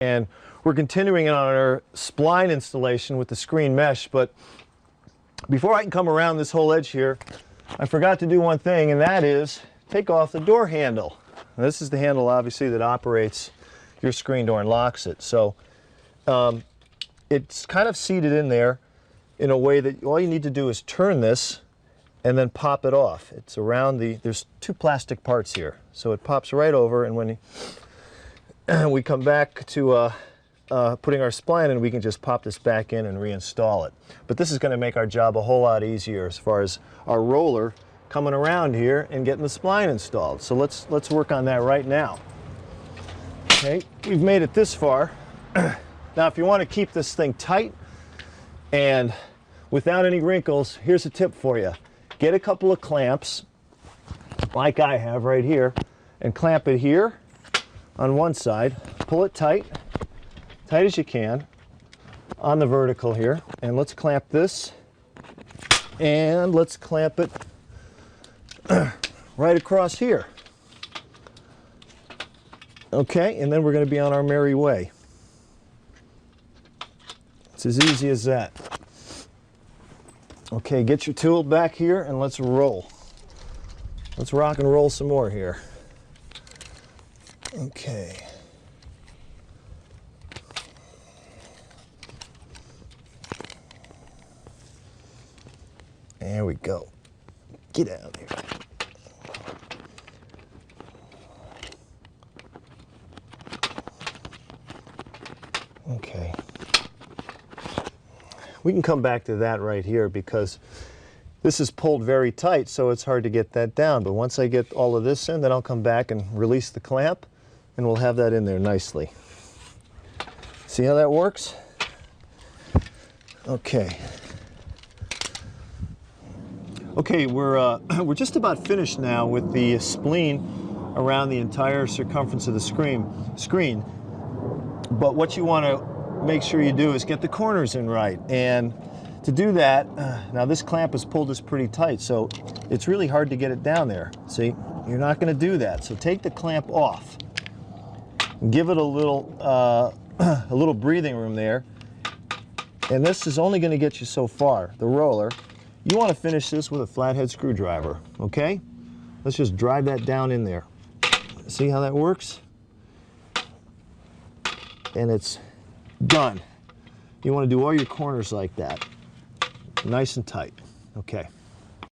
And we're continuing on our spline installation with the screen mesh, but before I can come around this whole edge here, I forgot to do one thing, and that is take off the door handle. Now, this is the handle, obviously, that operates your screen door and locks it. So it's kind of seated in there in a way that all you need to do is turn this and then pop it off. It's around there's two plastic parts here. So it pops right over, and when we come back to putting our spline in, we can just pop this back in and reinstall it. But this is going to make our job a whole lot easier as far as our roller coming around here and getting the spline installed. So let's work on that right now. Okay, we've made it this far. Now if you want to keep this thing tight and without any wrinkles, here's a tip for you. Get a couple of clamps, like I have right here, and clamp it here on one side. Pull it tight as you can on the vertical here, and let's clamp this, and let's clamp it right across here. Okay, and then we're going to be on our merry way. It's as easy as that. Okay, get your tool back here and let's roll. Let's rock and roll some more here. Okay. There we go. Get out of here. Okay. We can come back to that right here because this is pulled very tight, so it's hard to get that down. But once I get all of this in, then I'll come back and release the clamp, and we'll have that in there nicely. See how that works? Okay. Okay, we're just about finished now with the spleen around the entire circumference of the screen. But what you want to make sure you do is get the corners in right. And to do that, now this clamp is pulled this pretty tight, so it's really hard to get it down there. See, you're not going to do that. So take the clamp off, give it a little breathing room there. And this is only going to get you so far, the roller. You want to finish this with a flathead screwdriver, okay? Let's just drive that down in there. See how that works? And it's done. You want to do all your corners like that. Nice and tight. Okay.